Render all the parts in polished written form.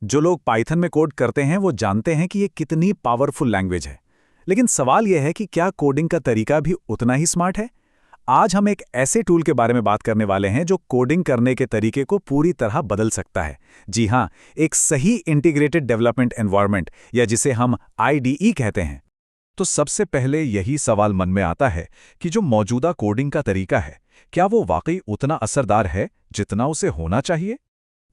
जो लोग पाइथन में कोड करते हैं वो जानते हैं कि ये कितनी पावरफुल लैंग्वेज है। लेकिन सवाल यह है कि क्या कोडिंग का तरीका भी उतना ही स्मार्ट है। आज हम एक ऐसे टूल के बारे में बात करने वाले हैं जो कोडिंग करने के तरीके को पूरी तरह बदल सकता है। जी हाँ, एक सही इंटीग्रेटेड डेवलपमेंट एनवायरनमेंट, या जिसे हम आईडीई कहते हैं। तो सबसे पहले यही सवाल मन में आता है कि जो मौजूदा कोडिंग का तरीका है, क्या वो वाकई उतना असरदार है जितना उसे होना चाहिए?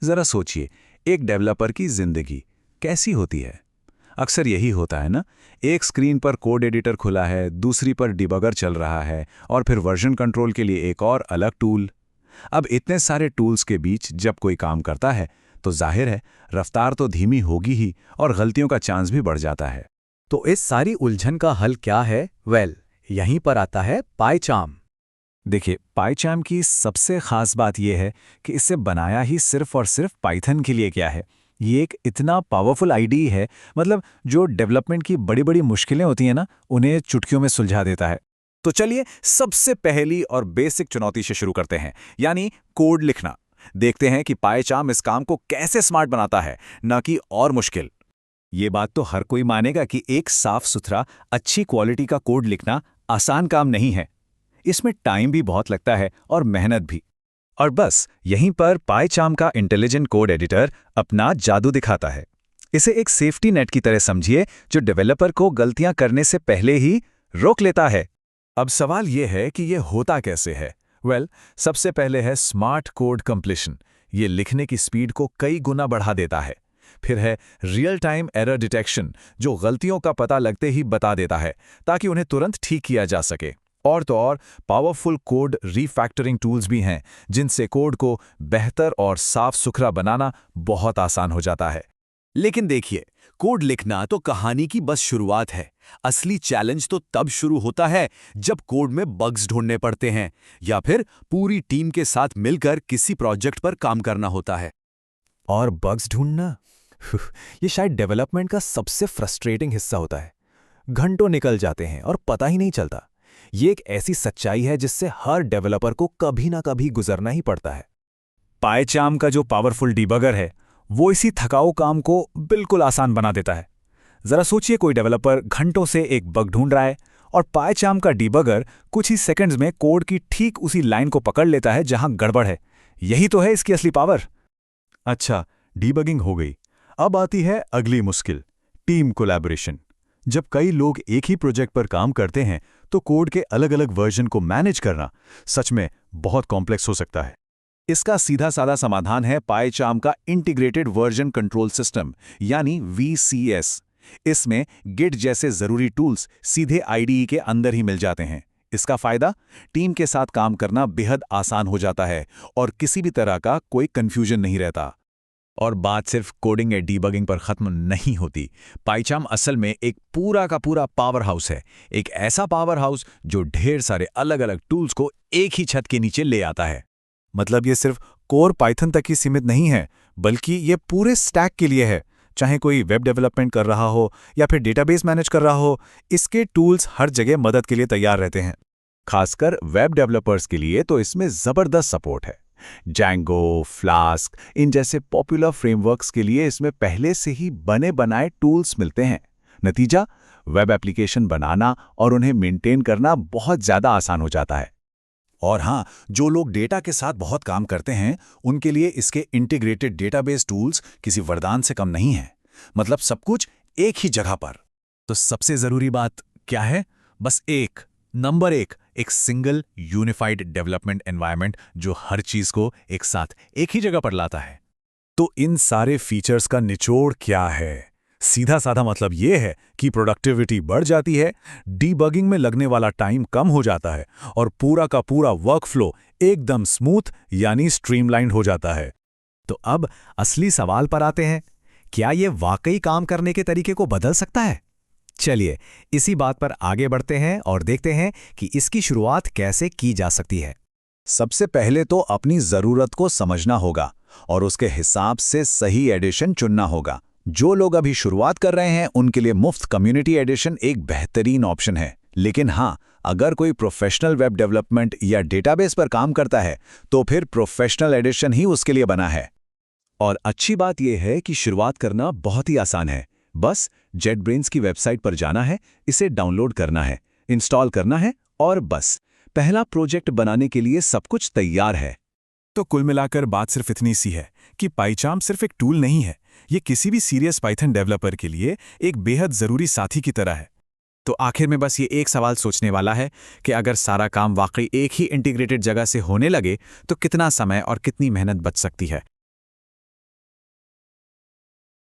जरा सोचिए, एक डेवलपर की जिंदगी कैसी होती है। अक्सर यही होता है ना, एक स्क्रीन पर कोड एडिटर खुला है, दूसरी पर डिबगर चल रहा है, और फिर वर्जन कंट्रोल के लिए एक और अलग टूल। अब इतने सारे टूल्स के बीच जब कोई काम करता है तो जाहिर है रफ्तार तो धीमी होगी ही, और गलतियों का चांस भी बढ़ जाता है। तो इस सारी उलझन का हल क्या है? यहीं पर आता है पाइचार्म। देखिए, पाइचार्म की सबसे खास बात यह है कि इसे बनाया ही सिर्फ और सिर्फ पाइथन के लिए क्या है। ये एक इतना पावरफुल आईडीई है, मतलब जो डेवलपमेंट की बड़ी बड़ी मुश्किलें होती हैं ना, उन्हें चुटकियों में सुलझा देता है। तो चलिए सबसे पहली और बेसिक चुनौती से शुरू करते हैं, यानी कोड लिखना। देखते हैं कि पाइचार्म इस काम को कैसे स्मार्ट बनाता है, न कि और मुश्किल। ये बात तो हर कोई मानेगा कि एक साफ सुथरा, अच्छी क्वालिटी का कोड लिखना आसान काम नहीं है। इसमें टाइम भी बहुत लगता है और मेहनत भी। और बस यहीं पर पाइचार्म का इंटेलिजेंट कोड एडिटर अपना जादू दिखाता है। इसे एक सेफ्टी नेट की तरह समझिए, जो डेवलपर को गलतियां करने से पहले ही रोक लेता है। अब सवाल यह है कि यह होता कैसे है। सबसे पहले है स्मार्ट कोड कंप्लीशन। ये लिखने की स्पीड को कई गुना बढ़ा देता है। फिर है रियल टाइम एरर डिटेक्शन, जो गलतियों का पता लगते ही बता देता है ताकि उन्हें तुरंत ठीक किया जा सके। और तो और पावरफुल कोड रीफैक्टरिंग टूल्स भी हैं, जिनसे कोड को बेहतर और साफ सुथरा बनाना बहुत आसान हो जाता है। लेकिन देखिए, कोड लिखना तो कहानी की बस शुरुआत है। असली चैलेंज तो तब शुरू होता है जब कोड में बग्स ढूंढने पड़ते हैं, या फिर पूरी टीम के साथ मिलकर किसी प्रोजेक्ट पर काम करना होता है। और बग्स ढूंढना ये शायद डेवलपमेंट का सबसे फ्रस्ट्रेटिंग हिस्सा होता है। घंटों निकल जाते हैं और पता ही नहीं चलता। ये एक ऐसी सच्चाई है जिससे हर डेवलपर को कभी ना कभी गुजरना ही पड़ता है। पाइचार्म का जो पावरफुल डिबगर है, वो इसी थकाऊ काम को बिल्कुल आसान बना देता है। जरा सोचिए, कोई डेवलपर घंटों से एक बग ढूंढ रहा है, और पाइचार्म का डिबगर कुछ ही सेकंड्स में कोड की ठीक उसी लाइन को पकड़ लेता है जहां गड़बड़ है। यही तो है इसकी असली पावर। अच्छा, डीबगिंग हो गई। अब आती है अगली मुश्किल, टीम कोलैबोरेशन। जब कई लोग एक ही प्रोजेक्ट पर काम करते हैं तो कोड के अलग अलग वर्जन को मैनेज करना सच में बहुत कॉम्प्लेक्स हो सकता है। इसका सीधा साधा समाधान है पाइचार्म का इंटीग्रेटेड वर्जन कंट्रोल सिस्टम, यानी VCS। इसमें गिट जैसे जरूरी टूल्स सीधे आईडीई के अंदर ही मिल जाते हैं। इसका फायदा, टीम के साथ काम करना बेहद आसान हो जाता है और किसी भी तरह का कोई कंफ्यूजन नहीं रहता। और बात सिर्फ कोडिंग या डीबगिंग पर खत्म नहीं होती। पाइचार्म असल में एक पूरा का पूरा पावर हाउस है। एक ऐसा पावर हाउस जो ढेर सारे अलग अलग टूल्स को एक ही छत के नीचे ले आता है। मतलब ये सिर्फ कोर पाइथन तक ही सीमित नहीं है, बल्कि ये पूरे स्टैक के लिए है। चाहे कोई वेब डेवलपमेंट कर रहा हो या फिर डेटाबेस मैनेज कर रहा हो, इसके टूल्स हर जगह मदद के लिए तैयार रहते हैं। खासकर वेब डेवलपर्स के लिए तो इसमें जबरदस्त सपोर्ट है। जैंगो, फ्लास्क, इन जैसे पॉपुलर फ्रेमवर्क्स के लिए इसमें पहले से ही बने बनाए टूल्स मिलते हैं। नतीजा, वेब एप्लीकेशन बनाना और उन्हें मेंटेन करना बहुत ज़्यादा आसान हो जाता है। और हाँ, जो लोग डेटा के साथ बहुत काम करते हैं, उनके लिए इसके इंटीग्रेटेड डेटाबेस टूल्स किसी वरदान से कम नहीं हैं। मतलब सब कुछ एक ही जगह पर। तो सबसे ज़रूरी बात क्या है? बस नंबर एक सिंगल यूनिफाइड डेवलपमेंट एनवायरनमेंट जो हर चीज को एक साथ एक ही जगह पर लाता है। तो इन सारे फीचर्स का निचोड़ क्या है? सीधा साधा मतलब यह है कि प्रोडक्टिविटी बढ़ जाती है, डीबगिंग में लगने वाला टाइम कम हो जाता है, और पूरा का पूरा वर्कफ्लो एकदम स्मूथ यानी स्ट्रीमलाइंड हो जाता है। तो अब असली सवाल पर आते हैं, क्या ये वाकई काम करने के तरीके को बदल सकता है? चलिए इसी बात पर आगे बढ़ते हैं और देखते हैं कि इसकी शुरुआत कैसे की जा सकती है। सबसे पहले तो अपनी ज़रूरत को समझना होगा और उसके हिसाब से सही एडिशन चुनना होगा। जो लोग अभी शुरुआत कर रहे हैं उनके लिए मुफ्त कम्युनिटी एडिशन एक बेहतरीन ऑप्शन है। लेकिन हाँ, अगर कोई प्रोफेशनल वेब डेवलपमेंट या डेटाबेस पर काम करता है तो फिर प्रोफेशनल एडिशन ही उसके लिए बना है। और अच्छी बात यह है कि शुरुआत करना बहुत ही आसान है। बस JetBrains की वेबसाइट पर जाना है, इसे डाउनलोड करना है, इंस्टॉल करना है और बस पहला प्रोजेक्ट बनाने के लिए सब कुछ तैयार है। तो कुल मिलाकर बात सिर्फ इतनी सी है कि पाइचार्म सिर्फ एक टूल नहीं है, ये किसी भी सीरियस पाइथन डेवलपर के लिए एक बेहद ज़रूरी साथी की तरह है। तो आखिर में बस ये एक सवाल सोचने वाला है कि अगर सारा काम वाकई एक ही इंटीग्रेटेड जगह से होने लगे तो कितना समय और कितनी मेहनत बच सकती है।